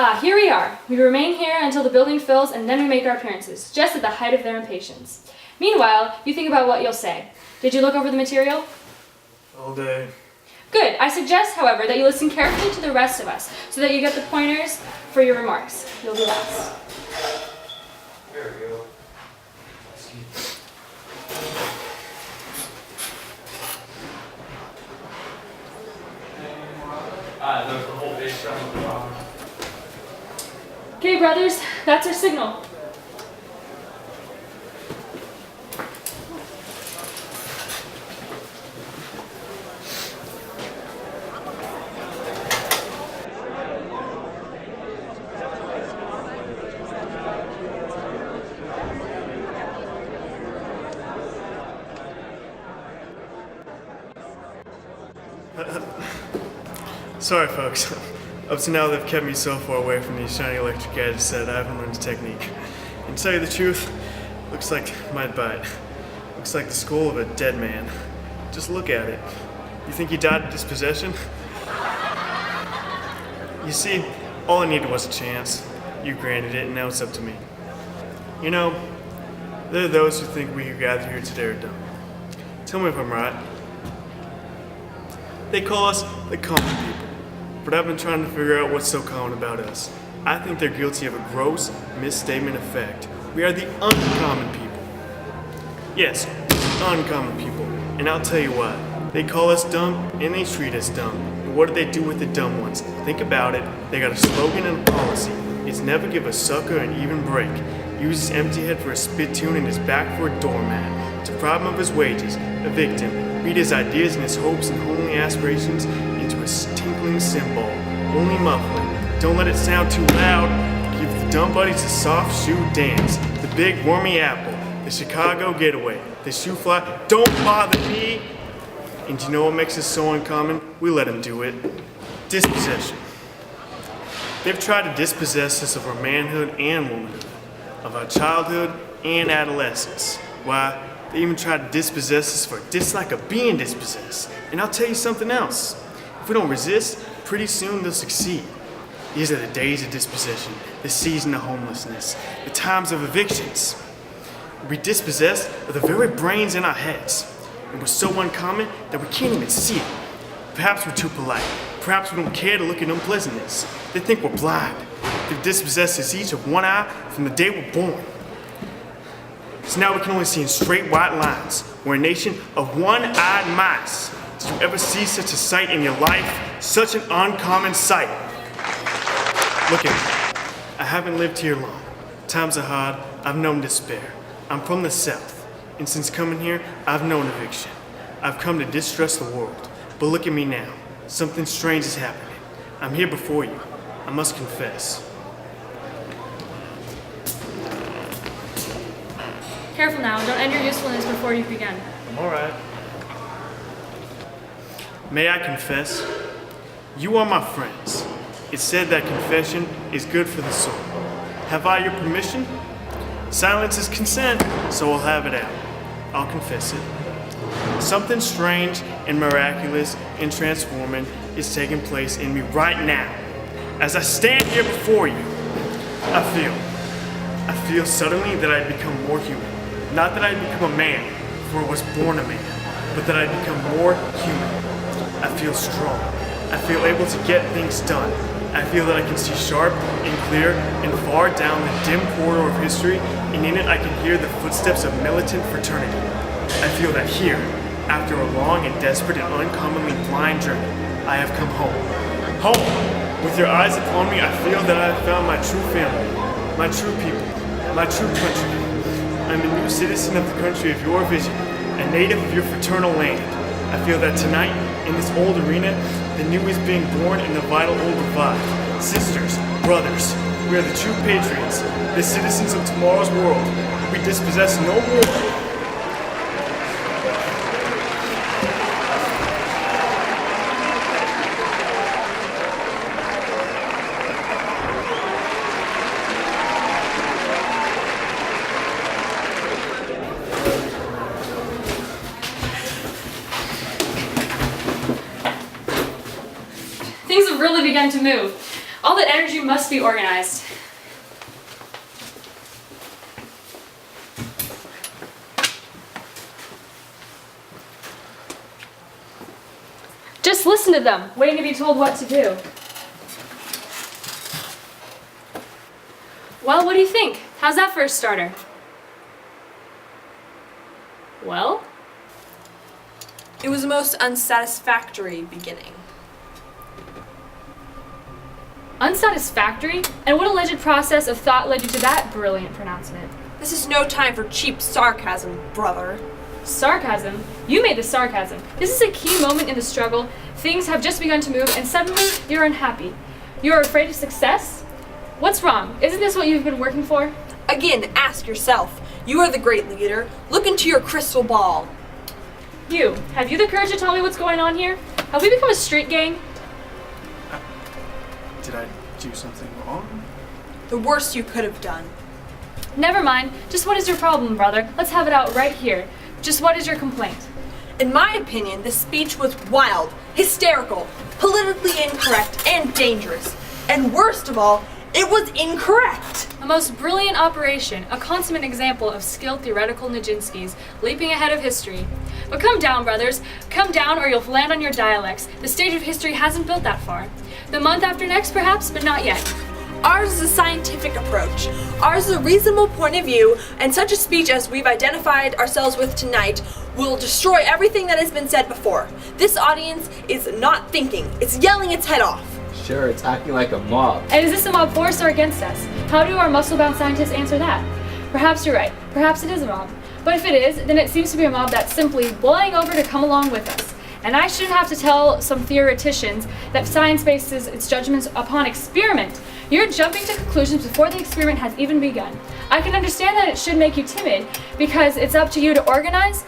Here we are. We remain here until the building fills, and then we make our appearances, just at the height of their impatience. Meanwhile, you think about what you'll say. Did you look over the material? All day. Good. I suggest, however, that you listen carefully to the rest of us, so that you get the pointers for your remarks. You'll be last. There we go. There's the whole base down at the bottom. Okay, brothers, that's our signal. Sorry, folks. Up to now, they've kept me so far away from these shiny electric gadgets that I haven't learned the technique. And to tell you the truth, looks like might bite. Looks like the skull of a dead man. Just look at it. You think he died of dispossession? You see, all I needed was a chance. You granted it, and now it's up to me. You know, there are those who think we who gather here today are dumb. Tell me if I'm right. They call us the common people. But I've been trying to figure out what's so common about us. I think they're guilty of a gross misstatement of fact. We are the uncommon people. Yes, uncommon people. And I'll tell you why. They call us dumb and they treat us dumb. But what do they do with the dumb ones? Think about it. They got a slogan and a policy. It's never give a sucker an even break. Use his empty head for a spittoon and his back for a doormat. Deprive him of his wages, evict him, read his ideas and his hopes and homely aspirations into a tinkling cymbal. Only muffling. Don't let it sound too loud. Give the dumb buddies a soft shoe dance. The big wormy apple. The Chicago getaway. The shoe fly. Don't bother me. And you know what makes us so uncommon? We let them do it. Dispossession. They've tried to dispossess us of our manhood and womanhood, of our childhood and adolescence. Why? They even tried to dispossess us for a dislike of being dispossessed. And I'll tell you something else. If we don't resist, pretty soon they'll succeed. These are the days of dispossession, the season of homelessness, the times of evictions. We'll be dispossessed of the very brains in our heads. And we're so uncommon that we can't even see it. Perhaps we're too polite. Perhaps we don't care to look at unpleasantness. They think we're blind. They've dispossessed us each of one eye from the day we're born. So now we can only see in straight white lines. We're a nation of one-eyed mice. Did you ever see such a sight in your life? Such an uncommon sight. Look at me. I haven't lived here long. Times are hard. I've known despair. I'm from the South. And since coming here, I've known eviction. I've come to distrust the world. But look at me now. Something strange is happening. I'm here before you. I must confess. Careful now. Don't end your usefulness before you've begun. I'm all right. May I confess? You are my friends. It's said that confession is good for the soul. Have I your permission? Silence is consent, so I'll have it out. I'll confess it. Something strange and miraculous and transforming is taking place in me right now. As I stand here before you, I feel suddenly that I've become more human. Not that I've become a man, for I was born a man, but that I've become more human. I feel strong. I feel able to get things done. I feel that I can see sharp and clear and far down the dim corridor of history, and in it I can hear the footsteps of militant fraternity. I feel that here, after a long and desperate and uncommonly blind journey, I have come home. Home! With your eyes upon me, I feel that I have found my true family, my true people, my true country. I'm a new citizen of the country of your vision, a native of your fraternal land. I feel that tonight, in this old arena, the new is being born and the vital old revived. Sisters, brothers, we are the true patriots, the citizens of tomorrow's world. We dispossess no more. Things have really begun to move. All All that energy must be organized. Just listen to them, waiting to be told what to do. Well, what do you think? How's that for a starter? Well? It was a most unsatisfactory beginning. Unsatisfactory? And what alleged process of thought led you to that brilliant pronouncement? This is no time for cheap sarcasm, brother. Sarcasm? You made the sarcasm. This is a key moment in the struggle. Things have just begun to move, and suddenly you're unhappy. You're afraid of success? What's wrong? Isn't this what you've been working for? Again, ask yourself. You are the great leader. Look into your crystal ball. You, have you the courage to tell me what's going on here? Have we become a street gang? Did I do something wrong? The worst you could have done. Never mind. Just what is your problem, brother? Let's have it out right here. Just what is your complaint? In my opinion, this speech was wild, hysterical, politically incorrect, and dangerous. And worst of all, it was incorrect. A most brilliant operation, a consummate example of skilled theoretical Nijinsky's, leaping ahead of history. But come down, brothers. Come down or you'll land on your dialects. The stage of history hasn't built that far. The month after next, perhaps, but not yet. Ours is a scientific approach. Ours is a reasonable point of view, and such a speech as we've identified ourselves with tonight will destroy everything that has been said before. This audience is not thinking. It's yelling its head off. Sure, it's acting like a mob. And is this a mob for us or against us? How do our muscle-bound scientists answer that? Perhaps you're right. Perhaps it is a mob. But if it is, then it seems to be a mob that's simply boiling over to come along with us. And I shouldn't have to tell some theoreticians that science bases its judgments upon experiment. You're jumping to conclusions before the experiment has even begun. I can understand that it should make you timid because it's up to you to organize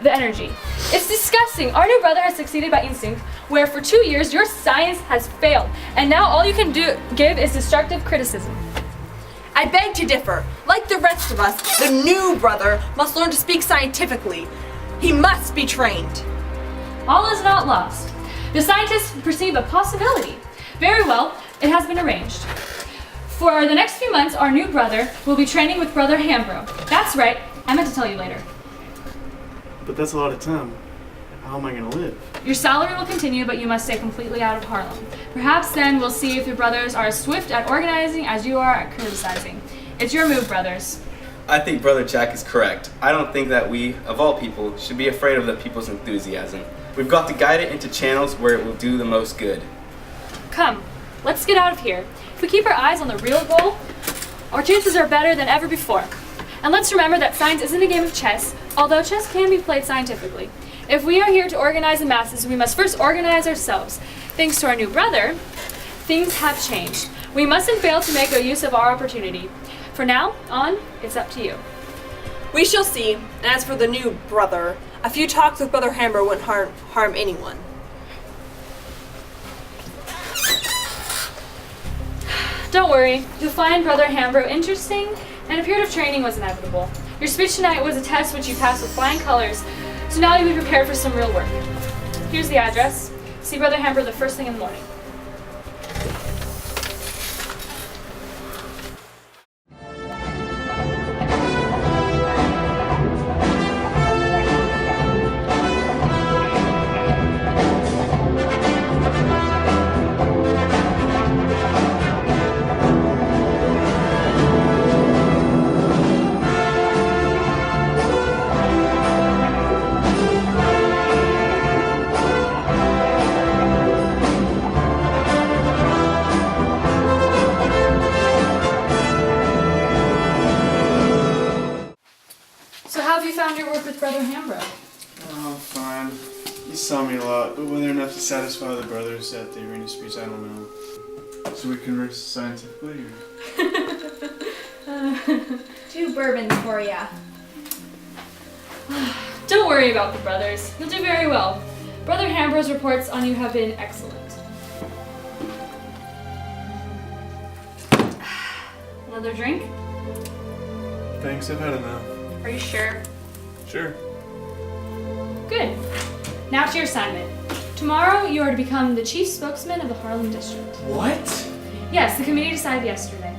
the energy. It's disgusting. Our new brother has succeeded by instinct, where for 2 years your science has failed, and now all you can give is destructive criticism. I beg to differ. Like the rest of us, the new brother must learn to speak scientifically. He must be trained. All is not lost. The scientists perceive a possibility. Very well, it has been arranged. For the next few months, our new brother will be training with Brother Hambro. That's right, I meant to tell you later. But that's a lot of time. How am I gonna live? Your salary will continue, but you must stay completely out of Harlem. Perhaps then we'll see if your brothers are as swift at organizing as you are at criticizing. It's your move, brothers. I think Brother Jack is correct. I don't think that we, of all people, should be afraid of the people's enthusiasm. We've got to guide it into channels where it will do the most good. Come, let's get out of here. If we keep our eyes on the real goal, our chances are better than ever before. And let's remember that science isn't a game of chess, although chess can be played scientifically. If we are here to organize the masses, we must first organize ourselves. Thanks to our new brother, things have changed. We mustn't fail to make a use of our opportunity. For now on, it's up to you. We shall see. And as for the new brother, a few talks with Brother Hammer wouldn't harm anyone. Don't worry, you'll find Brother Hambro interesting, and a period of training was inevitable. Your speech tonight was a test which you passed with flying colors, so now you'll be prepared for some real work. Here's the address. See Brother Hambro the first thing in the morning. So how have you found your work with Brother Hambro? Oh, fine. You saw me a lot, but whether enough to satisfy the brothers at the arena speech, I don't know. So we converse scientifically, or? 2 bourbons for ya. Don't worry about the brothers. You'll do very well. Brother Hambro's reports on you have been excellent. Another drink? Thanks, I've had enough. Are you sure? Sure. Good. Now to your assignment. Tomorrow you are to become the chief spokesman of the Harlem District. What? Yes, the committee decided yesterday.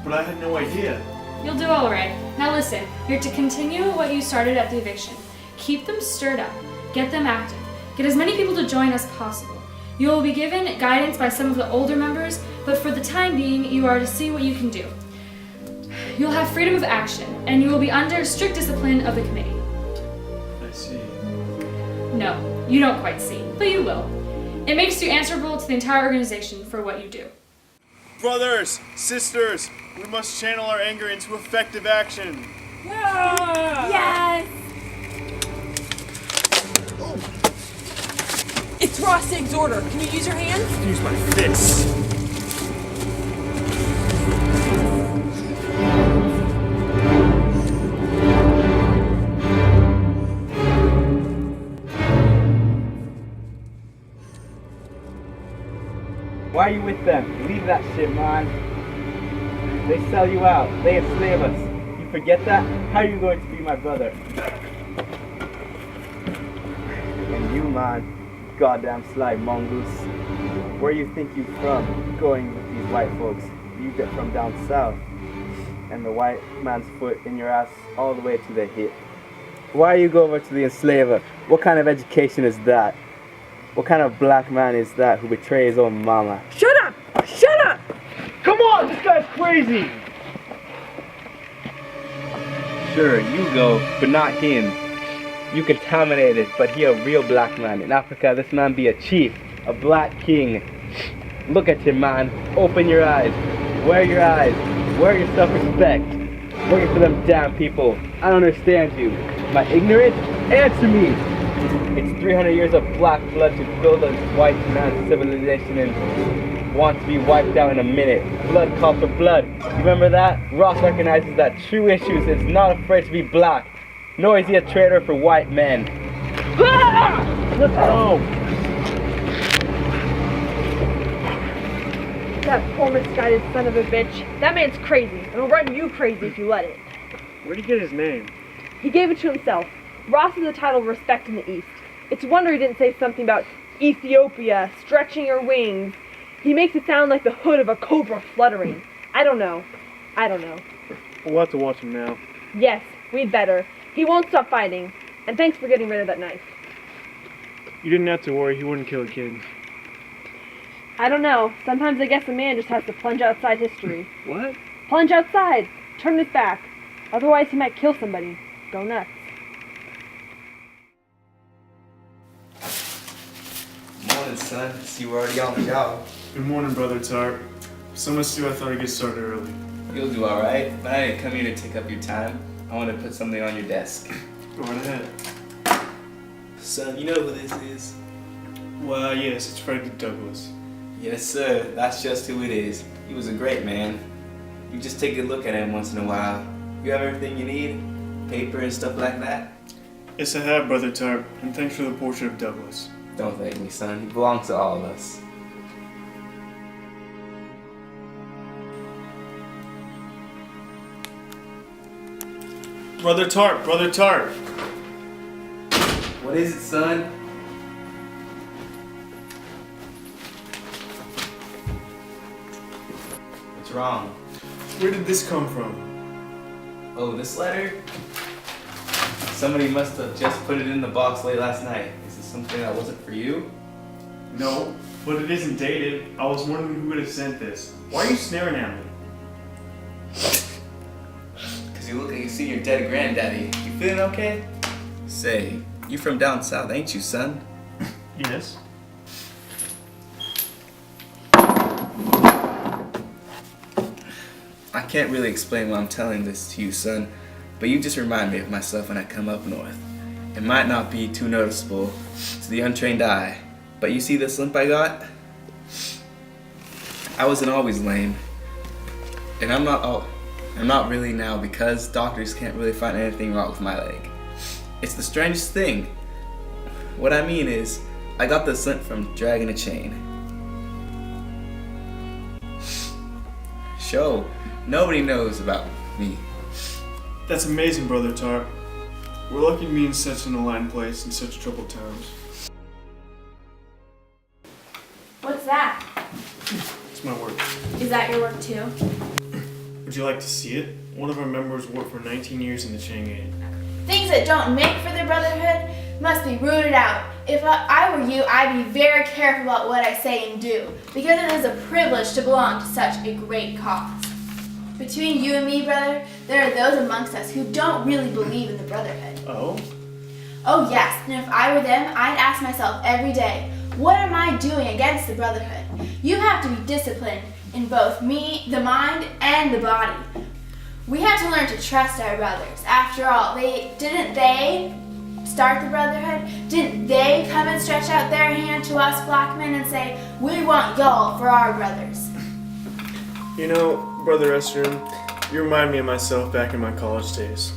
But I had no idea. You'll do all right. Now listen, you're to continue what you started at the eviction. Keep them stirred up. Get them active. Get as many people to join as possible. You will be given guidance by some of the older members, but for the time being, you are to see what you can do. You'll have freedom of action, and you will be under strict discipline of the committee. I see. No, you don't quite see, but you will. It makes you answerable to the entire organization for what you do. Brothers, sisters, we must channel our anger into effective action. Yes! It's Rossig's order. Can you use your hands? Use my fists. Why are you with them? Leave that shit, man. They sell you out. They enslave us. You forget that? How are you going to be my brother? And you, man, goddamn sly mongoose. Where you think you from going with these white folks? You get from down south. And the white man's foot in your ass all the way to the hip. Why you go over to the enslaver? What kind of education is that? What kind of black man is that who betrays his own mama? Shut up! Shut up! Come on, this guy's crazy! Sure, you go, but not him. You contaminated, but he a real black man. In Africa, this man be a chief, a black king. Look at him, man. Open your eyes. Wear your eyes. Wear your self-respect. Working for them damn people. I don't understand you. Am I ignorant? Answer me! It's 300 years of black blood to build a white man's civilization and want to be wiped out in a minute. Blood calls for blood. You remember that? Ross recognizes that true issues is not afraid to be black, nor is he a traitor for white men. Let's go! That poor misguided son of a bitch. That man's crazy, and he'll run you crazy if you let it. Where'd he get his name? He gave it to himself. Ross is a title of respect in the East. It's a wonder he didn't say something about Ethiopia, stretching her wings. He makes it sound like the hood of a cobra fluttering. I don't know. We'll have to watch him now. Yes, we'd better. He won't stop fighting. And thanks for getting rid of that knife. You didn't have to worry, he wouldn't kill a kid. I don't know. Sometimes I guess a man just has to plunge outside history. What? Plunge outside. Turn his back. Otherwise he might kill somebody. Go nuts. Morning, son. See, we're already on the job. Good morning, Brother Tart. So much too, I thought I'd get started early. You'll do all right, but I didn't come here to take up your time. I want to put something on your desk. Go right ahead. Son, you know who this is? Well, yes, it's Frederick Douglass. Yes, sir. That's just who it is. He was a great man. You just take a look at him once in a while. You have everything you need? Paper and stuff like that? Yes, I have, Brother Tart, and thanks for the portrait of Douglas. Don't thank me, son. He belongs to all of us. Brother Tart, Brother Tart! What is it, son? What's wrong? Where did this come from? Oh, this letter? Somebody must have just put it in the box late last night. Is this something that wasn't for you? No, but it isn't dated. I was wondering who would have sent this. Why are you staring at me? Cause you look like you see your dead granddaddy. You feeling okay? Say, you from down south, ain't you, son? Yes. I can't really explain why I'm telling this to you, son, but you just remind me of myself when I come up north. It might not be too noticeable to the untrained eye, but you see this limp I got? I wasn't always lame, and I'm not really now because doctors can't really find anything wrong with my leg. It's the strangest thing. What I mean is, I got this limp from dragging a chain. Show. Nobody knows about me. That's amazing, Brother Tart. We're lucky to be in such an aligned place in such troubled times. What's that? It's my work. Is that your work too? Would you like to see it? One of our members worked for 19 years in the Chang'an. Things that don't make for the brotherhood must be rooted out. If I were you, I'd be very careful about what I say and do, because it is a privilege to belong to such a great cause. Between you and me, brother, there are those amongst us who don't really believe in the brotherhood. Oh? Oh yes, and if I were them, I'd ask myself every day, what am I doing against the brotherhood? You have to be disciplined in both the mind and the body. We have to learn to trust our brothers. After all, didn't they start the brotherhood? Didn't they come and stretch out their hand to us black men and say, we want y'all for our brothers? You know, Brother Estrin, you remind me of myself back in my college days.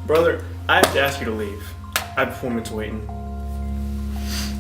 Brother, I have to ask you to leave. I have performance waiting.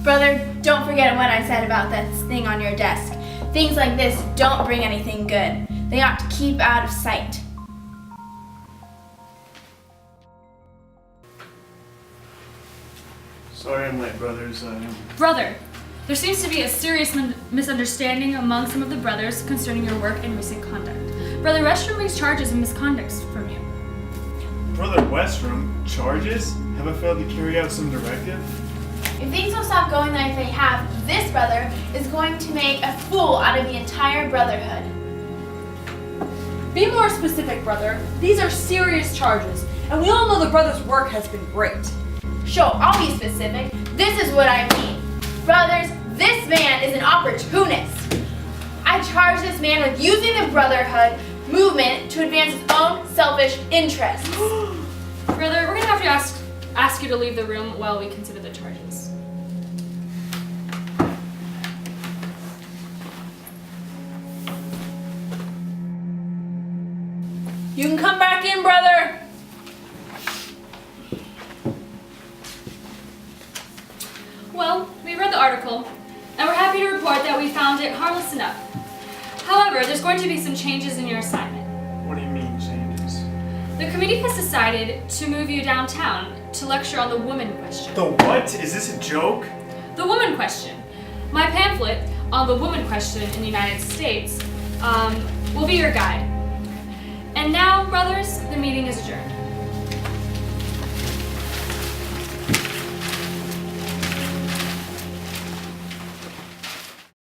Brother, don't forget what I said about that thing on your desk. Things like this don't bring anything good. They ought to keep out of sight. Sorry I'm late, brothers. Brother, there seems to be a serious misunderstanding among some of the brothers concerning your work and recent conduct. Brother Restrom brings charges of misconduct from you. Brother Westrom, charges? Have I failed to carry out some directive? If things don't stop going like they have, this brother is going to make a fool out of the entire brotherhood. Be more specific, brother. These are serious charges, and we all know the brother's work has been great. Sure, I'll be specific. This is what I mean. Brothers, this man is an opportunist. I charge this man with using the brotherhood movement to advance his own selfish interests. Brother, we're gonna have to ask you to leave the room while we consider the charges. You can come back in, brother. Well, we read the article, and we're happy to report that we found it harmless enough. However, there's going to be some changes in your assignment. What do you mean, changes? The committee has decided to move you downtown to lecture on the woman question. The what? Is this a joke? The woman question. My pamphlet on the woman question in the United States will be your guide. And now, brothers, the meeting is adjourned.